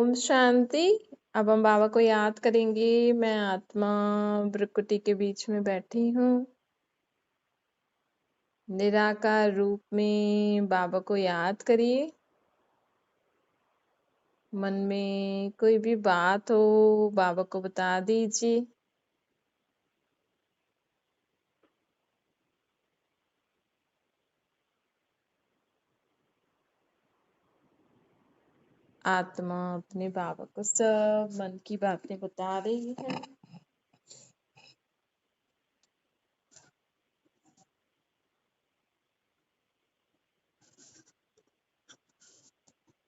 ओम शांति। अब हम बाबा को याद करेंगे। मैं आत्मा भृकुटी के बीच में बैठी हूँ। निराकार रूप में बाबा को याद करिए। मन में कोई भी बात हो बाबा को बता दीजिए। आत्मा अपने बाबा को सब मन की बातें बता रही है।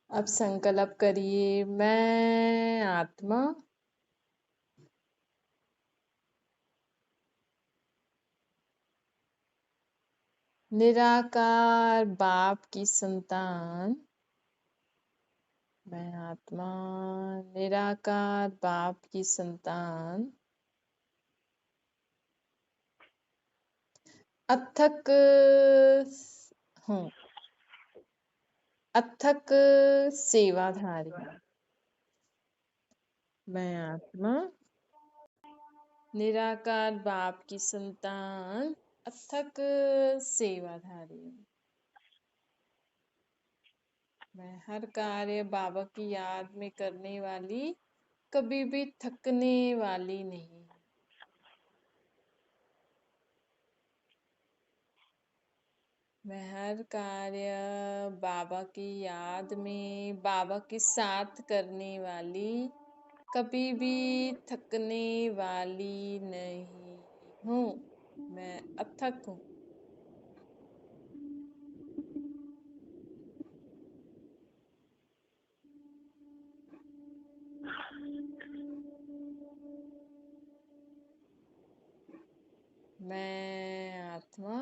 अब संकल्प करिए, मैं आत्मा निराकार बाप की संतान। मैं आत्मा निराकार बाप की संतान अथक हूँ, अथक सेवाधारी। मैं आत्मा निराकार बाप की संतान अथक सेवाधारी हूँ। मैं हर कार्य बाबा की याद में करने वाली, कभी भी थकने वाली नहीं। मैं हर कार्य बाबा की याद में बाबा के साथ करने वाली, कभी भी थकने वाली नहीं हूँ। मैं अथक हूँ। मैं आत्मा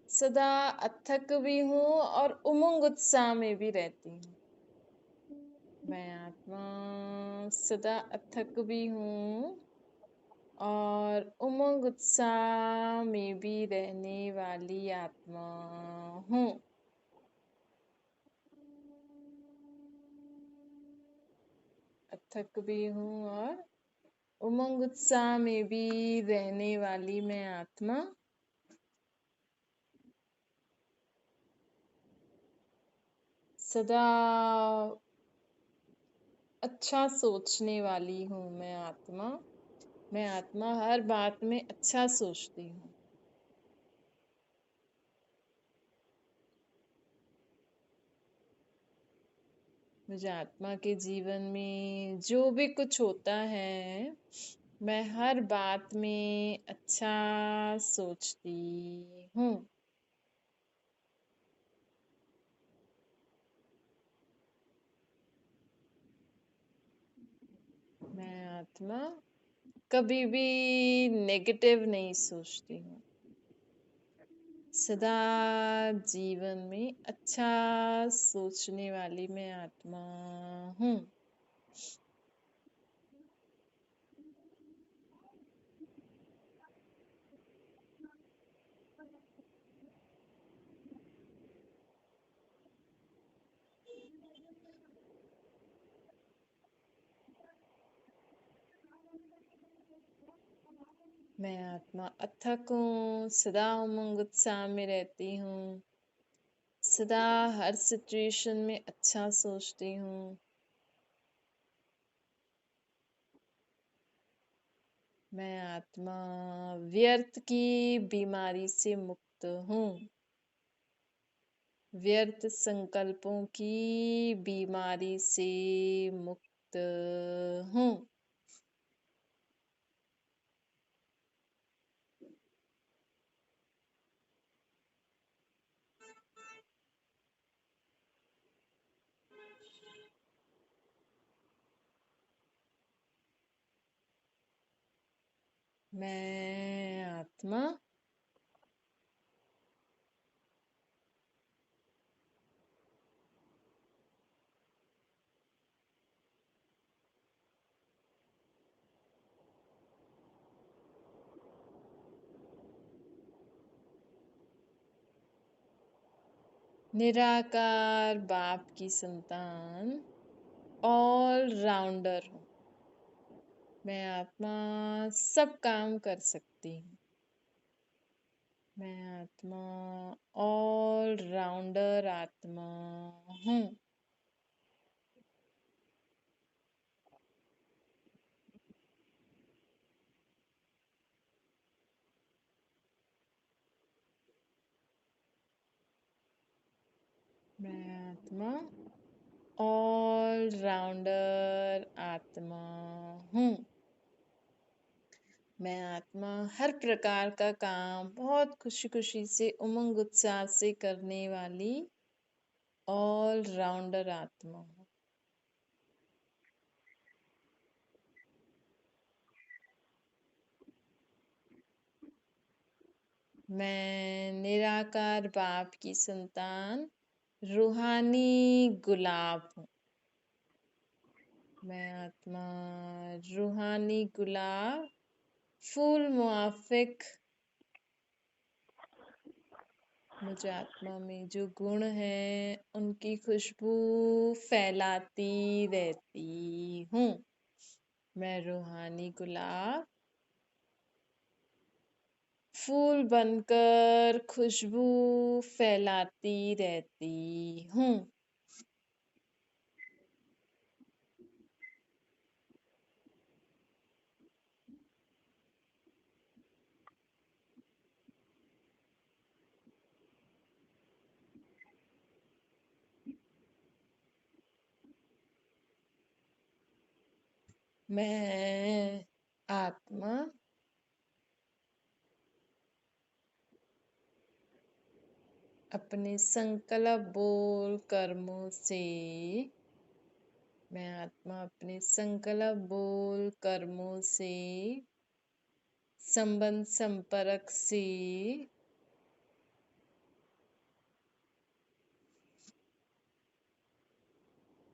सदा अथक भी हूँ और उमंग उत्साह में भी रहती हूँ। मैं आत्मा सदा अथक भी हूँ और उमंग उत्साह में भी रहने वाली आत्मा हूँ। अथक भी हूँ और उमंग उत्साह में भी रहने वाली मैं आत्मा सदा अच्छा सोचने वाली हूँ। मैं आत्मा हर बात में अच्छा सोचती हूँ। मुझे आत्मा के जीवन में जो भी कुछ होता है, मैं हर बात में अच्छा सोचती हूँ। मैं आत्मा कभी भी नेगेटिव नहीं सोचती हूँ। सदा जीवन में अच्छा सोचने वाली मैं आत्मा हूँ। मैं आत्मा अथक हूँ, सदा उमंग उत्साह में रहती हूँ। सदा हर सिचुएशन में अच्छा सोचती हूँ। मैं आत्मा व्यर्थ की बीमारी से मुक्त हूँ। व्यर्थ संकल्पों की बीमारी से मुक्त हूँ। मैं आत्मा निराकार बाप की संतान, ऑल राउंडर हूँ। मैं आत्मा सब काम कर सकती हूँ। मैं आत्मा ऑल राउंडर आत्मा हूँ। मैं आत्मा ऑल राउंडर आत्मा हूँ। मैं आत्मा हर प्रकार का काम बहुत खुशी खुशी से उमंग उत्साह से करने वाली ऑल राउंडर आत्मा हूँ। मैं निराकार बाप की संतान, रूहानी गुलाब हूँ। मैं आत्मा रूहानी गुलाब, फूल मुआफिक। मुझे आत्मा में जो गुण हैं उनकी खुशबू फैलाती रहती हूँ। मैं रूहानी गुलाब, फूल बनकर खुशबू फैलाती रहती हूँ। मैं आत्मा अपने संकल्प बोल कर्मों से, मैं आत्मा अपने संकल्प बोल कर्मों से, संबंध संपर्क से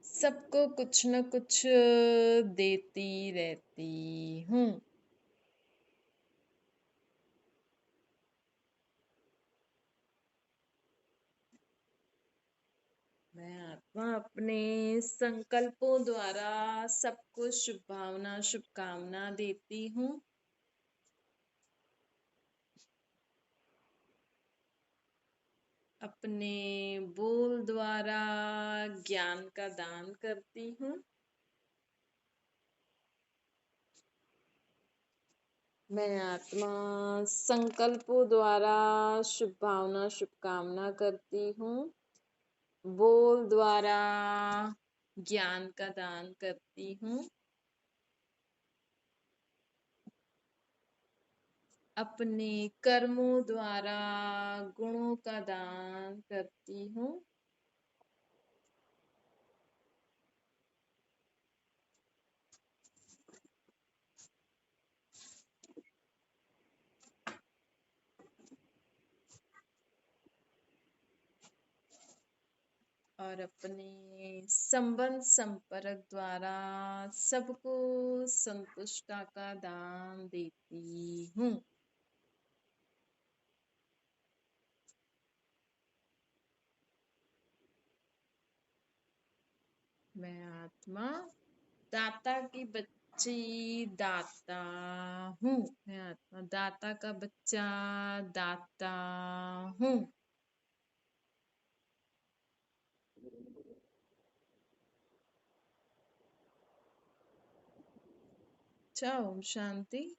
सबको कुछ न कुछ देती रहती हूँ। मैं आत्मा अपने संकल्पों द्वारा सबको शुभ भावना शुभकामना देती हूँ। अपने बोल द्वारा ज्ञान का दान करती हूँ। मैं आत्मा संकल्पों द्वारा शुभ भावना शुभकामना करती हूँ। बोल द्वारा ज्ञान का दान करती हूँ। अपने कर्मों द्वारा गुणों का दान करती हूँ। और अपने संबंध संपर्क द्वारा सबको संतुष्टा का दान देती हूँ। मैं आत्मा दाता की बच्ची दाता हूँ। मैं आत्मा दाता का बच्चा दाता हूँ। अच्छा, ओम शांति।